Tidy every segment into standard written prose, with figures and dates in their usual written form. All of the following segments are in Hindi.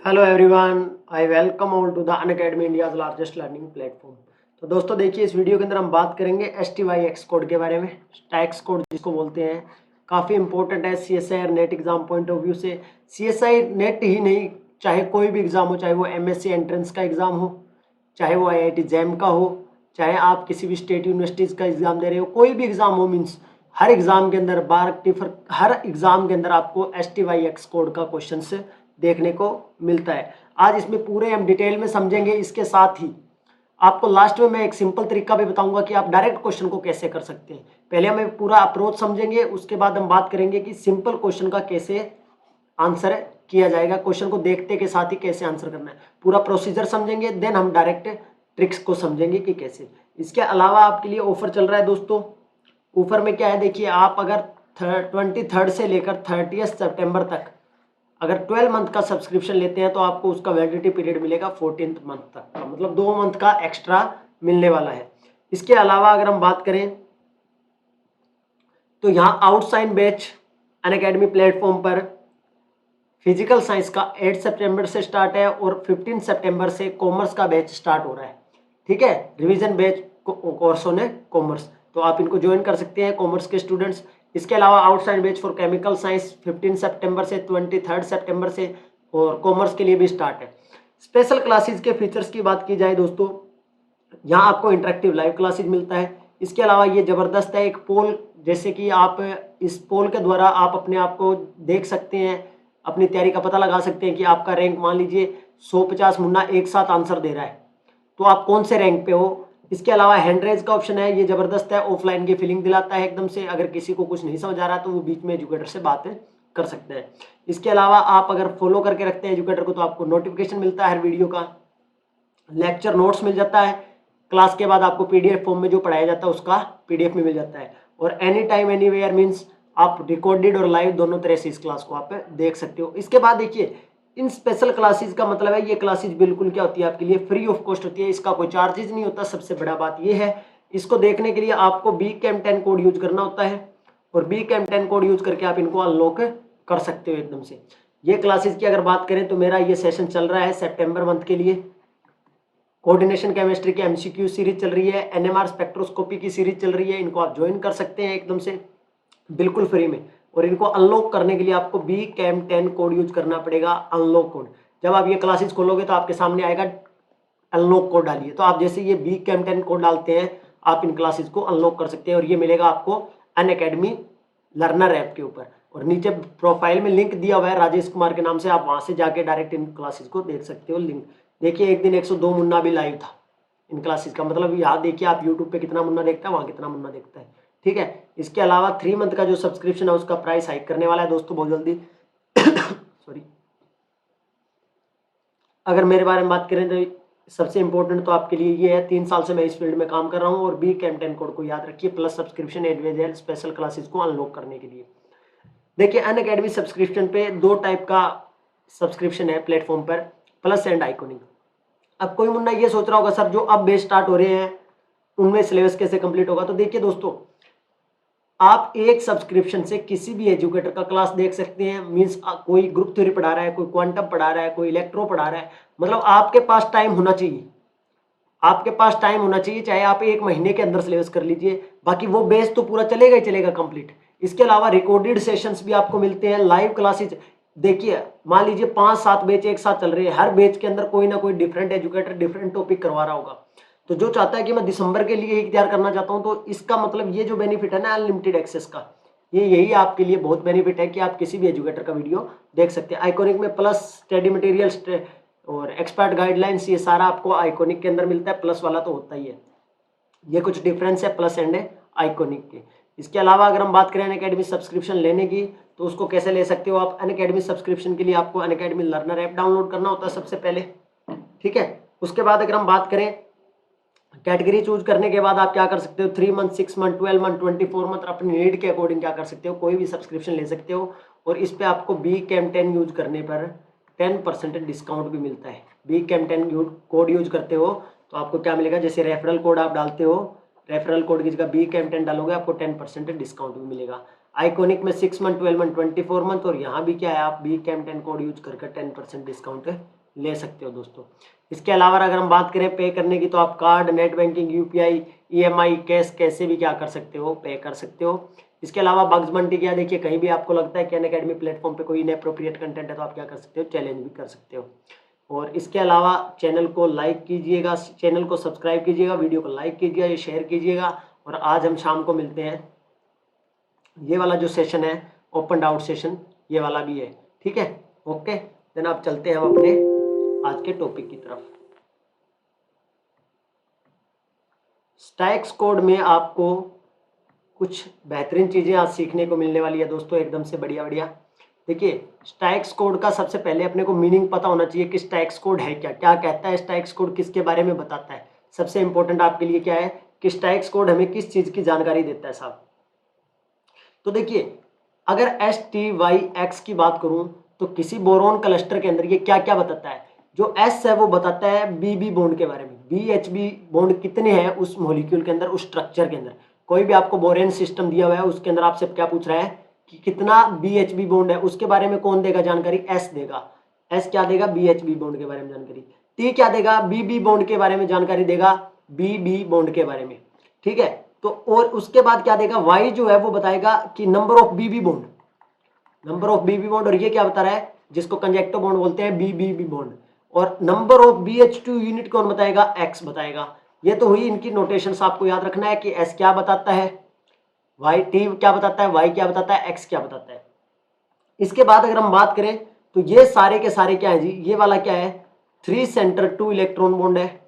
Hello everyone, I welcome all to the Unacademy India's largest learning platform. तो दोस्तों देखिए, इस वीडियो के अंदर हम बात करेंगे STYX कोड के बारे में। टैक्स कोड जिसको बोलते हैं, काफ़ी इंपॉर्टेंट है CSI और net exam point of view से। CSI नेट ही नहीं, चाहे कोई भी एग्जाम हो, चाहे वो MSc एंट्रेंस का एग्जाम हो, चाहे वो IIT जैम का हो, चाहे आप किसी भी स्टेट यूनिवर्सिटीज़ का एग्जाम दे रहे हो, कोई भी एग्जाम हो, मीन्स हर एग्जाम के अंदर हर एग्जाम के अंदर आपको STYX कोड का क्वेश्चन देखने को मिलता है। आज इसमें पूरे हम डिटेल में समझेंगे। इसके साथ ही आपको लास्ट में मैं एक सिंपल तरीका भी बताऊंगा कि आप डायरेक्ट क्वेश्चन को कैसे कर सकते हैं। पहले हमें पूरा अप्रोच समझेंगे, उसके बाद हम बात करेंगे कि सिंपल क्वेश्चन का कैसे आंसर किया जाएगा, क्वेश्चन को देखते के साथ ही कैसे आंसर करना है, पूरा प्रोसीजर समझेंगे। देन हम डायरेक्ट ट्रिक्स को समझेंगे कि कैसे। इसके अलावा आपके लिए ऑफर चल रहा है दोस्तों। ऑफर में क्या है देखिए, आप अगर 23 से लेकर 30 सितंबर तक अगर 12 मंथ का सब्सक्रिप्शन लेते हैं तो आपको उसका वैलिडिटी पीरियड मिलेगा 14th मंथ तक का, मतलब 2 मंथ का एक्स्ट्रा मिलने वाला है। इसके अलावा अगर हम बात करें तो यहाँ आउटसाइड बैच अनअकैडमी प्लेटफॉर्म पर फिजिकल साइंस का 8 सितंबर से स्टार्ट है और 15 सितंबर से कॉमर्स का बैच स्टार्ट हो रहा है। ठीक है, रिवीजन बैच कोर्स ने कॉमर्स, तो आप इनको ज्वाइन कर सकते हैं कॉमर्स के स्टूडेंट्स। इसके अलावा outside batch for chemical science 15 सितंबर से 23 सितंबर से और कॉमर्स के लिए भी स्टार्ट है। स्पेशल क्लासेस के फीचर्स की बात की जाए दोस्तों, यहाँ आपको इंटरेक्टिव लाइव क्लासेस मिलता है। इसके अलावा ये ज़बरदस्त है एक पोल, जैसे कि आप इस पोल के द्वारा आप अपने आप को देख सकते हैं, अपनी तैयारी का पता लगा सकते हैं कि आपका रैंक, मान लीजिए 150 मुन्ना एक साथ आंसर दे रहा है तो आप कौन से रैंक पे हो। इसके अलावा हैंड रेज का ऑप्शन है, ये ज़बरदस्त है, ऑफलाइन की फीलिंग दिलाता है एकदम से। अगर किसी को कुछ नहीं समझ आ रहा तो वो बीच में एजुकेटर से बातें कर सकते हैं। इसके अलावा आप अगर फॉलो करके रखते हैं एजुकेटर को तो आपको नोटिफिकेशन मिलता है हर वीडियो का, लेक्चर नोट्स मिल जाता है, क्लास के बाद आपको PDF फॉर्म में जो पढ़ाया जाता है उसका PDF में मिल जाता है, और any time anywhere means आप रिकॉर्डेड और लाइव दोनों तरह से इस क्लास को आप देख सकते हो। इसके बाद देखिए, इन स्पेशल क्लासेस का मतलब है ये क्लासेस बिल्कुल क्या होती है, आपके लिए फ्री ऑफ कॉस्ट होती है, इसका कोई चार्जेस नहीं होता। सबसे बड़ा बात ये है, इसको देखने के लिए आपको BCAM10 कोड यूज करना होता है और BCAM10 कोड यूज करके आप इनको अनलॉक कर सकते हो एकदम से। ये क्लासेस की अगर बात करें तो मेरा ये सेशन चल रहा है सितंबर मंथ के लिए। कोऑर्डिनेशन केमिस्ट्री की MCQ सीरीज चल रही है, NMR स्पेक्ट्रोस्कोपी की सीरीज चल रही है, इनको आप ज्वाइन कर सकते हैं एकदम से बिल्कुल फ्री में। और इनको अनलॉक करने के लिए आपको BCAM10 कोड यूज करना पड़ेगा, अनलॉक कोड। जब आप ये क्लासेस खोलोगे तो आपके सामने आएगा अनलॉक कोड डालिए, तो आप जैसे ये BCAM10 कोड डालते हैं आप इन क्लासेस को अनलॉक कर सकते हैं, और ये मिलेगा आपको अनअकैडमी लर्नर ऐप के ऊपर। और नीचे प्रोफाइल में लिंक दिया हुआ है राजेश कुमार के नाम से, आप वहां से जाके डायरेक्ट इन क्लासेस को देख सकते हो। लिंक देखिए, एक दिन 102 मुन्ना भी लाइव था इन क्लासेस का, मतलब यहाँ देखिए आप यूट्यूब पे कितना मुन्ना देखता है, वहाँ कितना मुन्ना देखता है। ठीक है, इसके अलावा 3 मंथ का जो सब्सक्रिप्शन है उसका प्राइस हाइक करने वाला है दोस्तों बहुत जल्दी। सॉरी, अगर मेरे बारे में बात करें तो सबसे इंपॉर्टेंट तो आपके लिए ये है, 3 साल से मैं इस फील्ड में काम कर रहा हूँ, और BCAM10 कोड को याद रखिए, plus subscription adventure special classes को अनलॉक करने के लिए। देखिए, अनअकैडमी सब्सक्रिप्शन पे 2 टाइप का सब्सक्रिप्शन है प्लेटफॉर्म पर, प्लस एंड आइकॉनिक। अब कोई मुन्ना ये सोच रहा होगा सर जो अब बैच स्टार्ट हो रहे हैं उनमें सिलेबस कैसे कंप्लीट होगा, तो देखिए दोस्तों, आप एक सब्सक्रिप्शन से किसी भी एजुकेटर का क्लास देख सकते हैं। मींस कोई ग्रुप थ्योरी पढ़ा रहा है, कोई क्वांटम पढ़ा रहा है, कोई इलेक्ट्रो पढ़ा रहा है, मतलब आपके पास टाइम होना चाहिए, आपके पास टाइम होना चाहिए, चाहे आप 1 महीने के अंदर सिलेबस कर लीजिए, बाकी वो बेस तो पूरा चलेगा ही चलेगा कंप्लीट। इसके अलावा रिकॉर्डेड सेशंस भी आपको मिलते हैं, लाइव क्लासेज। देखिए, मान लीजिए 5-7 बैच एक साथ चल रहे हैं, हर बैच के अंदर कोई ना कोई डिफरेंट एजुकेटर डिफरेंट टॉपिक करवा रहा होगा। तो जो चाहता है कि मैं दिसंबर के लिए ही तैयार करना चाहता हूँ, तो इसका मतलब ये जो बेनिफिट है ना अनलिमिटेड एक्सेस का, ये यही आपके लिए बहुत बेनिफिट है कि आप किसी भी एजुकेटर का वीडियो देख सकते हैं। आइकॉनिक में प्लस स्टडी मटेरियल और एक्सपर्ट गाइडलाइंस, ये सारा आपको आइकॉनिक के अंदर मिलता है, प्लस वाला तो होता ही है। ये कुछ डिफरेंस है प्लस एंड आइकॉनिक के। इसके अलावा अगर हम बात करें अनअकैडमी सब्सक्रिप्शन लेने की, तो उसको कैसे ले सकते हो आप। अनअकैडमी सब्सक्रिप्शन के लिए आपको अनअकैडमी लर्नर ऐप डाउनलोड करना होता है सबसे पहले। ठीक है, उसके बाद अगर हम बात करें कैटेगरी चूज करने के बाद आप क्या कर सकते हो, 3 मंथ, 6 मंथ, 12 मंथ, 24 मंथ, अपनी नीड के अकॉर्डिंग क्या कर सकते हो, कोई भी सब्सक्रिप्शन ले सकते हो। और इस पे आपको BCAM10 यूज करने पर 10% डिस्काउंट भी मिलता है। BCAM10 कोड यूज करते हो तो आपको क्या मिलेगा, जैसे रेफरल कोड आप डालते हो, रेफरल कोड की जगह BCAM10 डालोगे आपको 10% डिस्काउंट भी मिलेगा। आइकॉनिक में 6 मंथ, 12 मंथ, 24 मंथ, और यहाँ भी क्या है, आप BCAM10 कोड यूज करके 10% डिस्काउंट ले सकते हो दोस्तों। इसके अलावा अगर हम बात करें पे करने की, तो आप card, net banking, UPI, EMI, cash, कैसे भी क्या कर सकते हो, पे कर सकते हो। इसके अलावा बग्स बंटी क्या, देखिए कहीं भी आपको लगता है कि अनअकैडमी प्लेटफॉर्म पे कोई इनएप्रोप्रिएट कंटेंट है तो आप क्या कर सकते हो, चैलेंज भी कर सकते हो। और इसके अलावा चैनल को लाइक कीजिएगा, चैनल को सब्सक्राइब कीजिएगा, वीडियो को लाइक कीजिएगा, ये शेयर कीजिएगा। और आज हम शाम को मिलते हैं, ये वाला जो सेशन है ओपन डाउट सेशन, ये वाला भी है, ठीक है। ओके, देन आप चलते हैं हम अपने आज के टॉपिक की तरफ। स्टैक्स कोड में आपको कुछ बेहतरीन चीज़ें आज सीखने को मिलने वाली है दोस्तों, एकदम से बढ़िया बढ़िया। देखिए स्टैक्स कोड का सबसे पहले अपने को मीनिंग पता होना चाहिए कि स्टैक्स कोड है क्या, क्या कहता है स्टैक्स कोड, किसके बारे में बताता है। सबसे इंपॉर्टेंट आपके लिए क्या है कि स्टैक्स कोड हमें किस चीज़ की जानकारी देता है साहब। तो देखिए अगर STYX की बात करूं तो किसी बोरोन क्लस्टर के अंदर ये क्या क्या बताता है। जो S है वो बताता है BB बॉन्ड के बारे में, BHB बॉन्ड कितने हैं उस मॉलिक्यूल के अंदर, उस स्ट्रक्चर के अंदर। कोई भी आपको बोरेन सिस्टम दिया हुआ है उसके अंदर आपसे क्या पूछ रहा है कि कितना BHB बॉन्ड है, उसके बारे में कौन देगा जानकारी, S देगा। S क्या देगा, BHB बॉन्ड के बारे में जानकारी। T क्या देगा, BB बॉन्ड के बारे में जानकारी देगा, BB बॉन्ड के बारे में, ठीक है। तो और उसके बाद क्या देगा, Y जो है वो बताएगा कि number of BB bond, number of BB bond. और ये क्या बता रहा है, जिसको कंजेक्टिव बॉन्ड बोलते हैं, BBB बॉन्ड। और नंबर ऑफ BH2 यूनिट कौन बताएगा, X बताएगा। ये तो हुई इनकी नोटेशंस, आपको याद रखना है कि S क्या बताता है, T क्या बताता है, Y क्या बताता है, X क्या बताता है। इसके बाद अगर हम बात करें तो ये सारे के सारे क्या है जी, ये वाला क्या है 3 सेंटर 2 इलेक्ट्रॉन बॉन्ड है,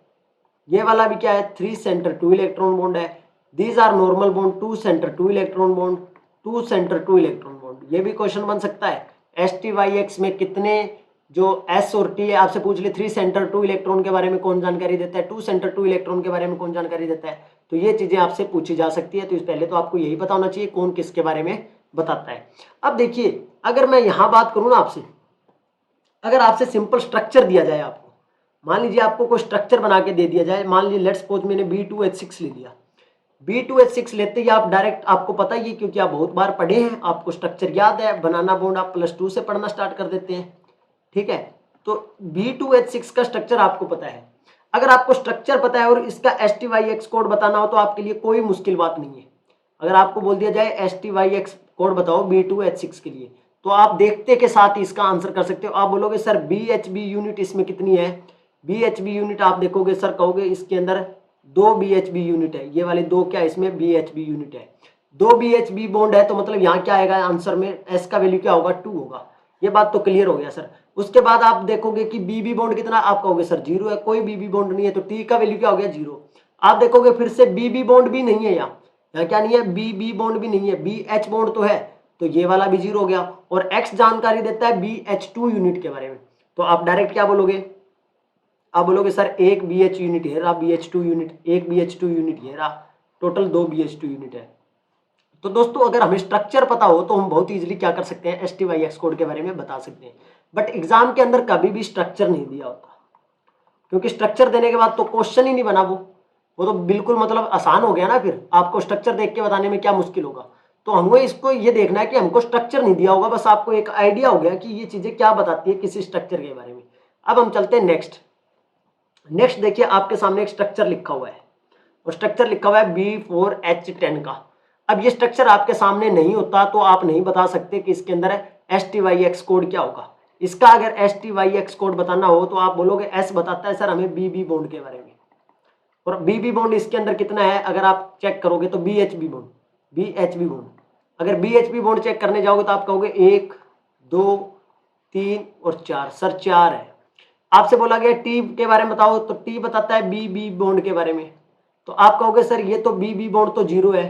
ये वाला भी क्या है 3 सेंटर 2 इलेक्ट्रॉन बॉन्ड है। These are normal bond, 2 centre 2 electron bond, 2 centre 2 electron bond. ये भी क्वेश्चन बन सकता है, STYX में कितने जो S और T है आपसे पूछ ले, 3 सेंटर 2 इलेक्ट्रॉन के बारे में कौन जानकारी देता है, 2 सेंटर 2 इलेक्ट्रॉन के बारे में कौन जानकारी देता है। तो ये चीजें आपसे पूछी जा सकती है, तो पहले तो आपको यही पता होना चाहिए कौन किसके बारे में बताता है। अब देखिए अगर मैं यहां बात करूं ना आपसे, अगर आपसे सिंपल स्ट्रक्चर दिया जाए आपको, मान लीजिए आपको कोई स्ट्रक्चर बना के दे दिया जाए, मान लीजिए लेट्स सपोज मैंने B2H6 ले लिया। B2H6 लेते ही आप डायरेक्ट, आपको पता ही है क्योंकि आप बहुत बार पढ़े हैं, आपको स्ट्रक्चर याद है, बनाना बॉन्ड आप +2 से पढ़ना स्टार्ट कर देते हैं, ठीक है। तो B2H6 का स्ट्रक्चर आपको पता है। अगर आपको स्ट्रक्चर पता है और इसका STYX कोड बताना हो तो आपके लिए कोई मुश्किल बात नहीं है। अगर आपको बोल दिया जाए STYX कोड बताओ B2H6 के लिए, तो आप देखते के साथ ही इसका आंसर कर सकते हो। आप बोलोगे सर BHB यूनिट इसमें कितनी है, BHB यूनिट आप देखोगे सर, कहोगे इसके अंदर 2 BHB यूनिट है, ये वाले 2 क्या इसमें BHB यूनिट है, 2 BHB बॉन्ड है, तो मतलब यहाँ क्या आएगा आंसर में, S का वैल्यू क्या होगा 2 होगा। ये बात तो क्लियर हो गया सर। उसके बाद आप देखोगे कि BB बॉन्ड कितना, आप कहोगे सर 0 है, कोई BB बॉन्ड नहीं है, तो T का वैल्यू क्या हो गया 0। आप देखोगे फिर से BB बॉन्ड भी नहीं है, यहाँ क्या नहीं है, BB बॉन्ड भी नहीं है, BH बॉन्ड तो है, तो ये वाला भी 0 हो गया। और X जानकारी देता है BH2 यूनिट के बारे में, तो आप डायरेक्ट क्या बोलोगे, आप बोलोगे सर एक BH यूनिट है रहा, BH2 यूनिट, एक BH2 यूनिट है रहा, टोटल 2 BH2 यूनिट है। तो दोस्तों अगर हमें स्ट्रक्चर पता हो तो हम बहुत इजीली क्या कर सकते हैं, STYX कोड के बारे में बता सकते हैं। बट एग्जाम के अंदर कभी भी स्ट्रक्चर नहीं दिया होता, क्योंकि स्ट्रक्चर देने के बाद तो क्वेश्चन ही नहीं बना, वो तो बिल्कुल मतलब आसान हो गया ना, फिर आपको स्ट्रक्चर देख के बताने में क्या मुश्किल होगा। तो हमको इसको ये देखना है कि हमको स्ट्रक्चर नहीं दिया होगा, बस आपको एक आइडिया हो गया कि ये चीजें क्या बताती है किसी स्ट्रक्चर के बारे में। अब हम चलते हैं नेक्स्ट देखिए आपके सामने एक स्ट्रक्चर लिखा हुआ है, और स्ट्रक्चर लिखा हुआ है B4H10 का। अब ये स्ट्रक्चर आपके सामने नहीं होता तो आप नहीं बता सकते कि इसके अंदर STYX कोड क्या होगा। इसका अगर STYX कोड बताना हो तो आप बोलोगे S बताता है सर हमें BB बॉन्ड के बारे में, और BB बॉन्ड इसके अंदर कितना है अगर आप चेक करोगे तो BHB बॉन्ड, अगर BHB बॉन्ड चेक करने जाओगे तो आप कहोगे 1 2 3 और 4, सर 4 है। आपसे बोला गया T के बारे में बताओ, तो T बताता है BB बॉन्ड के बारे में, तो आप कहोगे सर ये तो BB बॉन्ड तो 0 है।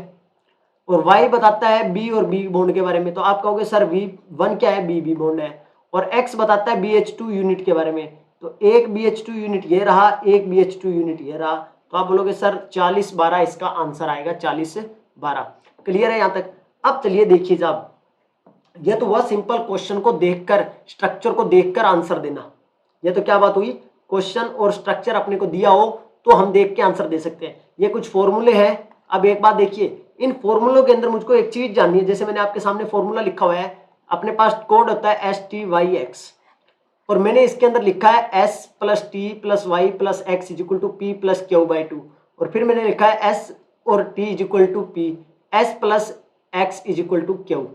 और Y बताता है B और B बॉन्ड के बारे में, तो आप कहोगे सर V1 क्या है, BB बॉन्ड है। और X बताता है BH2 यूनिट के बारे में, तो एक BH2 यूनिट ये रहा, एक BH2 यूनिट ये रहा, तो आप बोलोगे सर 40-12 इसका आंसर आएगा, 40-12। क्लियर है यहाँ तक। अब चलिए देखिए साहब, ये तो वह सिंपल क्वेश्चन को देखकर, स्ट्रक्चर को देखकर आंसर देना, ये तो क्या बात हुई, क्वेश्चन और स्ट्रक्चर अपने को दिया हो तो हम देख के आंसर दे सकते हैं। ये कुछ फॉर्मूले हैं। अब एक बात देखिए, इन फॉर्मूलों के अंदर मुझको एक चीज जाननी है, जैसे मैंने आपके सामने फॉर्मूला लिखा हुआ है, अपने पास कोड होता है STYX, और मैंने इसके अंदर लिखा है S plus T plus Y plus x is equal to P plus Q by 2, और फिर मैंने लिखा है S और T is equal to P, S plus x is equal to Q.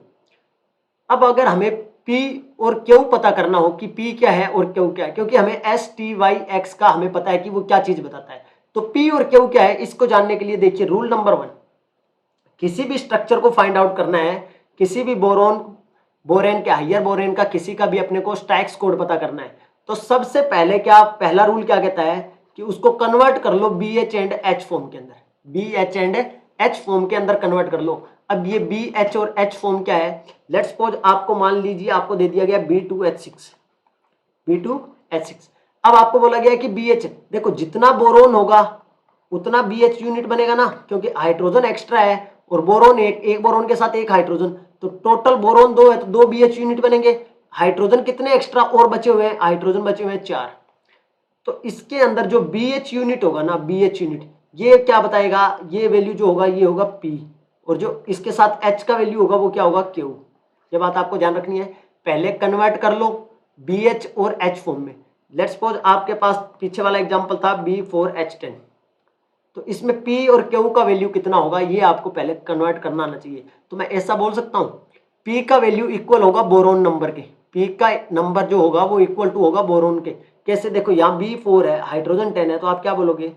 अब अगर हमें P और Q पता करना हो कि P क्या है और Q क्या है, क्योंकि हमें S T Y X का हमें पता है कि वो क्या चीज बताता है, तो P और Q क्या है इसको जानने के लिए देखिए रूल नंबर 1, किसी भी स्ट्रक्चर को फाइंड आउट करना है, किसी भी बोरेन का, हाइयर बोरेन का, किसी का भी अपने को स्टैक्स कोड पता करना है, तो सबसे पहले क्या, पहला रूल क्या कहता है कि उसको कन्वर्ट कर लो BH एंड H फॉर्म के अंदर, BH एंड H फॉर्म के अंदर कन्वर्ट कर लो। अब ये BH और H फॉर्म क्या है, लेट्स सपोज आपको मान लीजिए आपको दे दिया गया B2H6, B2H6। अब आपको बोला गया कि BH, देखो जितना बोरोन होगा उतना BH यूनिट बनेगा ना, क्योंकि हाइड्रोजन एक्स्ट्रा है और बोरोन एक बोरोन के साथ एक हाइड्रोजन, तो टोटल बोरोन 2 है तो 2 BH यूनिट बनेंगे। हाइड्रोजन कितने एक्स्ट्रा और बचे हुए हैं, हाइड्रोजन बचे हुए हैं 4, तो इसके अंदर जो BH यूनिट होगा ना, BH यूनिट ये क्या बताएगा, ये वैल्यू जो होगा ये होगा P, और जो इसके साथ H का वैल्यू होगा वो क्या होगा Q। ये बात आपको ध्यान रखनी है, पहले कन्वर्ट कर लो BH और H फॉर्म में। लेट्स सपोज आपके पास पीछे वाला एग्जांपल था B4H10, तो इसमें P और Q का वैल्यू कितना होगा ये आपको पहले कन्वर्ट करना आना चाहिए। तो मैं ऐसा बोल सकता हूँ P का वैल्यू इक्वल होगा बोरोन नंबर के, P का नंबर जो होगा वो इक्वल टू होगा बोरोन के। कैसे, देखो यहाँ B4 है, हाइड्रोजन 10 है, तो आप क्या बोलोगे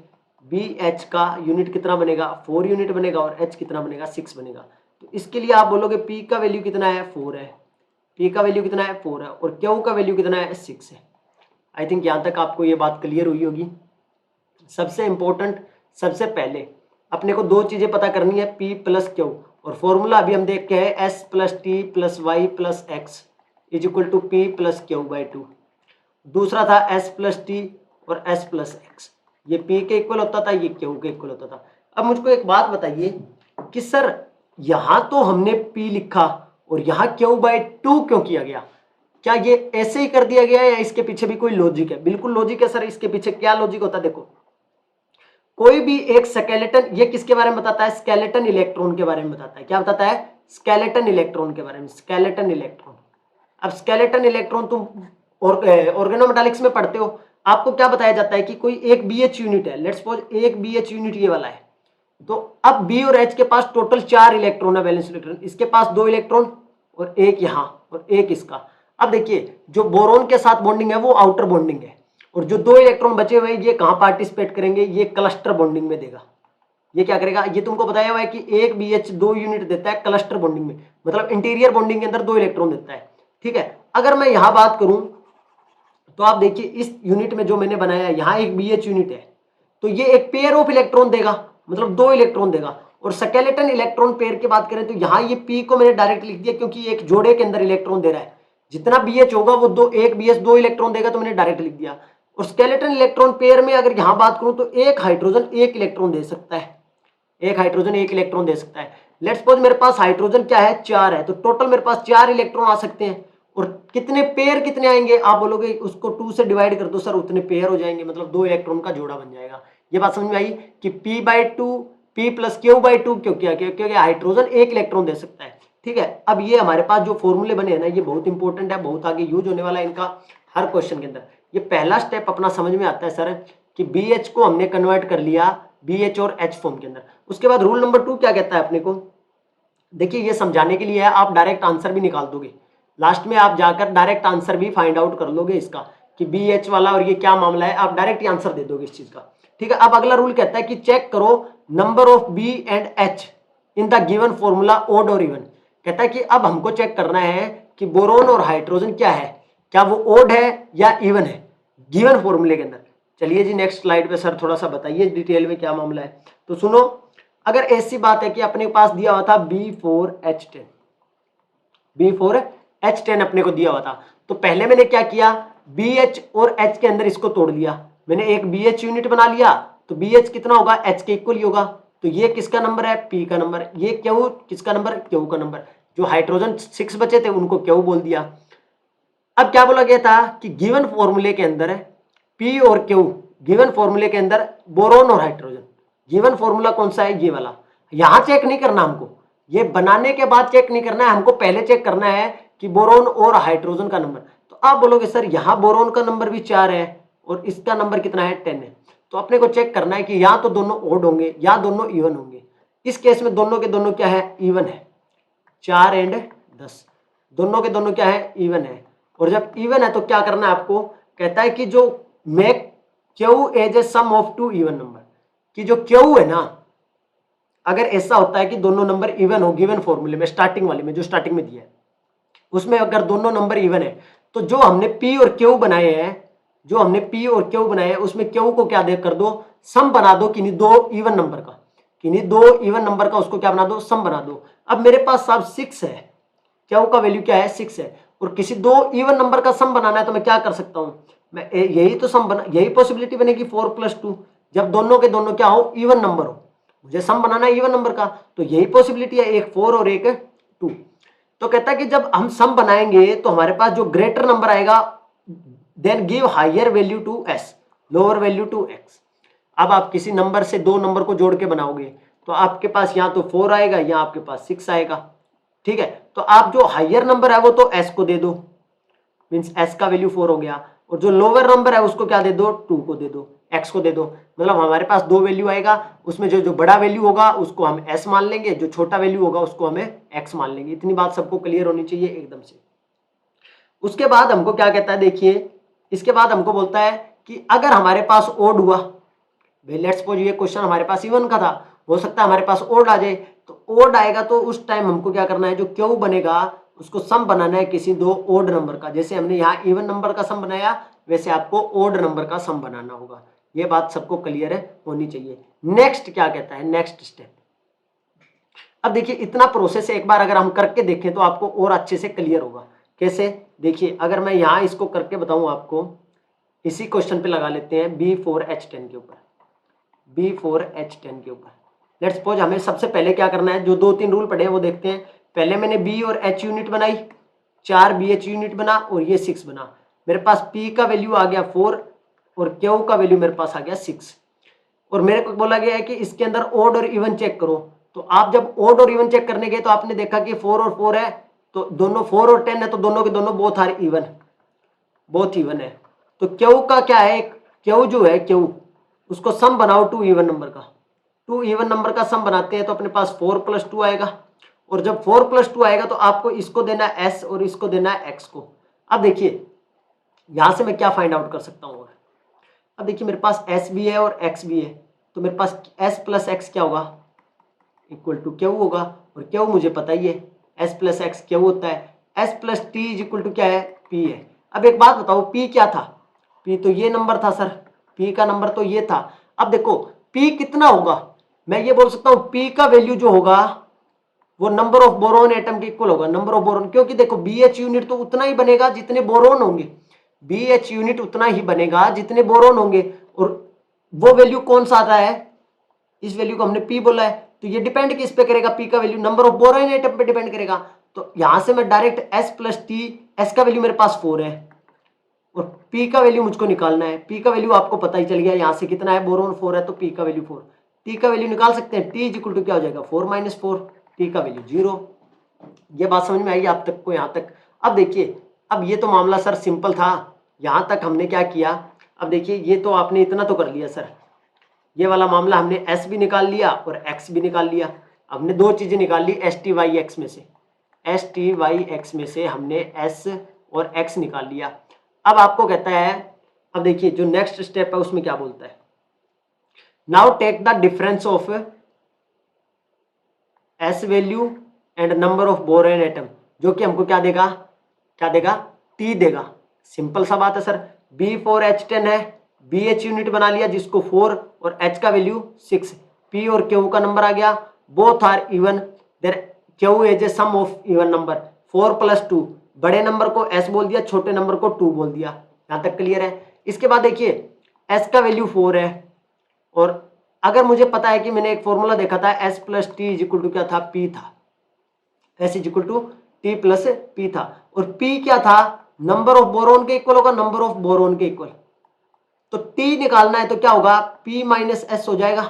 BH का यूनिट कितना बनेगा, 4 यूनिट बनेगा, और H कितना बनेगा, 6 बनेगा। तो इसके लिए आप बोलोगे P का वैल्यू कितना है, 4 है, P का वैल्यू कितना है, 4 है, और Q का वैल्यू कितना है, 6 है। आई थिंक यहाँ तक आपको ये बात क्लियर हुई होगी। सबसे इंपॉर्टेंट, सबसे पहले अपने को 2 चीजें पता करनी है, P प्लस Q, और फॉर्मूला अभी हम देख के हैं S plus T plus Y plus x is equal to P plus Q by 2। दूसरा था S प्लस टी और S प्लस एक्स, ये P के इक्वल होता था, ये Q के इक्वल होता था। अब मुझको एक बात बताइए कि सर यहां तो हमने P लिखा और यहाँ Q बाई 2 क्यों किया गया, क्या ये ऐसे ही कर दिया गया है या इसके पीछे भी कोई लॉजिक है? बिल्कुल लॉजिक है सर, इसके पीछे क्या लॉजिक होता है, देखो कोई भी एक स्केलेटन, ये किसके बारे में बताता है, स्केलेटन इलेक्ट्रॉन के बारे में बताता है। क्या बताता है, स्केलेटन इलेक्ट्रॉन के बारे में, स्केलेटन इलेक्ट्रॉन। अब स्केलेटन इलेक्ट्रॉन तुम ऑर्गेनोमेटालिक्स में पढ़ते हो, आपको क्या बताया जाता है कि कोई एक BH यूनिट है, लेट्स सपोज एक BH यूनिट ये वाला है, तो अब B और H के पास टोटल 4 इलेक्ट्रॉन है, वैलेंस इलेक्ट्रॉन, इसके पास 2 इलेक्ट्रॉन और एक यहाँ और एक इसका। अब देखिए जो बोरोन के साथ बॉन्डिंग है वो आउटर बॉन्डिंग है, और जो 2 इलेक्ट्रॉन बचे हुए हैं ये कहाँ पार्टिसिपेट करेंगे, ये क्लस्टर बॉन्डिंग में देगा। ये क्या करेगा, ये तुमको बताया हुआ है कि एक BH 2 यूनिट देता है क्लस्टर बॉन्डिंग में, मतलब इंटीरियर बॉन्डिंग के अंदर 2 इलेक्ट्रॉन देता है। ठीक है, अगर मैं यहाँ बात करूं तो आप देखिए इस यूनिट में जो मैंने बनाया है, यहाँ एक BH यूनिट है, तो ये एक पेयर ऑफ इलेक्ट्रॉन देगा, मतलब 2 इलेक्ट्रॉन देगा। और स्केलेटन इलेक्ट्रॉन पेयर की बात करें तो यहाँ ये P को मैंने डायरेक्ट लिख दिया, क्योंकि एक जोड़े के अंदर इलेक्ट्रॉन दे रहा है, जितना BH होगा वो एक BH 2 इलेक्ट्रॉन देगा, तो मैंने डायरेक्ट लिख दिया। और स्केलेटन इलेक्ट्रॉन पेयर में अगर यहाँ बात करूं तो एक हाइड्रोजन 1 इलेक्ट्रॉन दे सकता है, एक हाइड्रोजन 1 इलेक्ट्रॉन दे सकता है। लेट्स सपोज मेरे पास हाइड्रोजन क्या है, 4 है, तो टोटल मेरे पास 4 इलेक्ट्रॉन आ सकते हैं। और कितने पेयर कितने आएंगे, आप बोलोगे उसको 2 से डिवाइड कर दो सर, उतने पेयर हो जाएंगे, मतलब 2 इलेक्ट्रॉन का जोड़ा बन जाएगा। ये बात समझ में आई कि P by 2, P plus Q by 2 क्यों किया, क्योंकि हाइड्रोजन 1 इलेक्ट्रॉन दे सकता है। ठीक है, अब ये हमारे पास जो फॉर्मूले बने हैं ना, ये बहुत इंपॉर्टेंट है, बहुत आगे यूज होने वाला है इनका हर क्वेश्चन के अंदर। ये पहला स्टेप अपना समझ में आता है सर कि BH को हमने कन्वर्ट कर लिया BH और H फॉर्म के अंदर। उसके बाद रूल नंबर 2 क्या कहता है अपने को, देखिए ये समझाने के लिए है, आप डायरेक्ट आंसर भी निकाल दोगे, लास्ट में आप जाकर डायरेक्ट आंसर भी फाइंड आउट कर लोगे इसका कि BH वाला और ये क्या मामला है, आप डायरेक्ट ही आंसर दे दोगे इस चीज का। ठीक है, अब अगला रूल कहता है कि चेक करो number of B and H in the given formula odd और इवन। कहता है कि अब हमको चेक करना है कि बोरोन और हाइड्रोजन क्या है, क्या वो ओड है या इवन है गिवन फॉर्मूले के अंदर। चलिए जी नेक्स्ट स्लाइड पे सर थोड़ा सा बताइए डिटेल में क्या मामला है। तो सुनो, अगर ऐसी बात है कि अपने पास दिया हुआ था B4H10, B4H10 अपने को दिया हुआ था, तो पहले मैंने क्या किया, BH और H के अंदर इसको तोड़ लिया, मैंने एक BH यूनिट बना लिया, तो BH कितना होगा, H के इक्वल ही होगा, तो ये किसका नंबर है, P का नंबर, ये Q किसका नंबर, Q का नंबर, जो हाइड्रोजन 6 बचे थे उनको Q बोल दिया। अब क्या बोला गया था कि गिवन फॉर्मूले के अंदर P और Q, गिवन फॉर्मूले के अंदर बोरोन और हाइड्रोजन, गिवन फॉर्मूला कौन सा है, ये वाला। यहां चेक नहीं करना हमको, ये बनाने के बाद चेक नहीं करना है, हमको पहले चेक करना है कि बोरोन और हाइड्रोजन का नंबर। तो आप बोलोगे सर यहाँ बोरोन का नंबर भी 4 है और इसका नंबर कितना है 10 है, तो अपने को चेक करना है कि या तो दोनों ओड होंगे या दोनों इवन होंगे। इस केस में दोनों के दोनों क्या है, इवन है, 4 एंड 10 दोनों के दोनों क्या है, इवन है। और जब इवन है तो क्या करना है आपको, कहता है कि जो make Q as a sum of two even number, कि जो क्यू है ना, अगर ऐसा होता है कि दोनों नंबर इवन हो, गिवन फॉर्मूले में स्टार्टिंग वाले में जो स्टार्टिंग में दिया है उसमें अगर दोनों नंबर इवन है तो जो हमने पी और क्यू बनाए हैं, जो हमने पी और क्यू बनाए हैं उसमें क्यू को क्या दे कर दो, सम बना दो किन्हीं दो इवन नंबर का, किन्हीं दो इवन नंबर का उसको क्या बना दो, सम बना दो। अब मेरे पास साहब 6 है, क्यू का वैल्यू क्या है 6 है, और किसी दो इवन नंबर का सम बनाना है तो मैं क्या कर सकता हूं, मैं यही तो सम बना, यही पॉसिबिलिटी बनेगी 4 + 2, जब दोनों के दोनों क्या हो, इवन नंबर हो, मुझे सम बनाना है इवन नंबर का, तो यही पॉसिबिलिटी है, एक 4 और एक 2। तो कहता है कि जब हम सम बनाएंगे तो हमारे पास जो ग्रेटर नंबर आएगा, then give higher value to S, lower value to X. अब आप किसी नंबर से दो नंबर को जोड़ के बनाओगे तो आपके पास यहाँ तो 4 आएगा, यहाँ आपके पास 6 आएगा, ठीक है। तो आप जो हायर नंबर है वो तो एस को दे दो, मीन्स एस का वैल्यू 4 हो गया, और जो लोअर नंबर है उसको क्या दे दो, 2 को दे दो, एक्स को दे दो। मतलब हमारे पास दो वैल्यू आएगा, उसमें जो जो बड़ा वैल्यू होगा उसको हम एस मान लेंगे, जो छोटा वैल्यू होगा उसको हमें एक्स मान लेंगे। इतनी बात सबको क्लियर होनी चाहिए एकदम से। उसके बाद हमको क्या कहता है, देखिए इसके बाद हमको बोलता है कि अगर हमारे पास ओड हुआ, भाई लेट्स सपोज ये क्वेश्चन हमारे पास इवन का था, हो सकता है हमारे पास ओड आ जाए, तो ओड आएगा तो उस टाइम हमको क्या करना है, जो क्यू बनेगा उसको सम बनाना है किसी दो ओड नंबर का। जैसे हमने यहाँ इवन नंबर का सम बनाया वैसे आपको ओड नंबर का सम बनाना होगा। ये बात सबको क्लियर है होनी चाहिए। नेक्स्ट क्या कहता है, नेक्स्ट स्टेप। अब देखिए इतना प्रोसेस एक बार अगर हम करके देखें तो आपको और अच्छे से क्लियर होगा। कैसे, देखिए अगर मैं यहाँ इसको करके बताऊं आपको, इसी क्वेश्चन पे लगा लेते हैं B4H10 के ऊपर, B4H10 के ऊपर। लेट्स सपोज हमें सबसे पहले क्या करना है, जो 2-3 रूल पढ़े हैं वो देखते हैं। पहले मैंने B और H यूनिट बनाई, 4 BH यूनिट बना और ये 6 बना। मेरे पास P का वैल्यू आ गया 4 और Q का वैल्यू मेरे पास आ गया 6, और मेरे को बोला गया है कि इसके अंदर ओड और इवन चेक करो। तो आप जब ओड और इवन चेक करने गए तो आपने देखा कि 4 और 4 है, तो दोनों 4 और 10 है, तो दोनों के दोनों both are even, both even है। तो क्यू का क्या है, क्यू जो है क्यू, उसको सम बनाओ टू इवन नंबर का, टू इवन नंबर का सम बनाते हैं तो अपने पास 4 + 2 आएगा, और जब 4 + 2 आएगा तो आपको इसको देना है एस और इसको देना है एक्स को। अब देखिए यहां से मैं क्या फाइंड आउट कर सकता हूँ, अब देखिए मेरे पास एस भी है और एक्स भी है, तो मेरे पास एस + एक्स क्या होगा, इक्वल टू क्यू होगा, और क्यू मुझे पता ही है, एस + एक्स क्यू होता है, एस + टी इक्वल टू क्या है, पी है। अब एक बात बताओ, पी क्या था, पी तो ये नंबर था सर, पी का नंबर तो ये था। अब देखो पी कितना होगा, मैं ये बोल सकता हूँ पी का वैल्यू जो होगा वो नंबर ऑफ बोरोन एटम के इक्वल होगा, नंबर ऑफ बोरोन, क्योंकि देखो BH यूनिट तो उतना ही बनेगा जितने बोरोन होंगे, BH यूनिट उतना ही बनेगा जितने बोरोन होंगे, और वो वैल्यू कौन सा आता है, इस वैल्यू को हमने P बोला है, तो ये डिपेंड किस पे करेगा, P का value number of boron atom पे डिपेंड करेगा। तो यहां से मैं डायरेक्ट S + T, S का वैल्यू मेरे पास 4 है और P का वैल्यू मुझको निकालना है, P का वैल्यू आपको पता ही चल गया यहाँ से कितना है, बोरोन 4 है तो P का वैल्यू 4, T का वैल्यू निकाल सकते हैं, T इक्वल टू क्या हो जाएगा 4 - 4, T का वैल्यू 0। ये बात समझ में आई आप तक को यहाँ तक। अब देखिए अब ये तो मामला सर सिंपल था, यहाँ तक हमने क्या किया, अब देखिए ये तो आपने इतना तो कर लिया सर, ये वाला मामला हमने S भी निकाल लिया और X भी निकाल लिया। हमने दो चीजें निकाल ली STYX में से, STYX में से हमने S और X निकाल लिया। अब आपको कहता है, अब देखिए जो नेक्स्ट स्टेप है उसमें क्या बोलता है, now take the difference of S value and number of boron atom, जो कि हमको क्या देगा, क्या देगा, T देगा। सिंपल सा बात है सर, B4H10 है, BH यूनिट बना लिया जिसको 4 और H का वैल्यू 6, P और Q का नंबर आ गया, both are even, there Q is a sum of even number, 4 + 2, बड़े नंबर को S बोल दिया, छोटे नंबर को 2 बोल दिया। यहाँ तक क्लियर है। इसके बाद देखिए S का वैल्यू 4 है, और अगर मुझे पता है कि मैंने एक फॉर्मूला देखा था S + T इक्वल टू क्या था, P था, S equal to T + P था, और P क्या था, नंबर ऑफ बोरोन के इक्वल होगा, नंबर ऑफ बोरोन के इक्वल, तो T निकालना है तो क्या होगा, P - S हो जाएगा।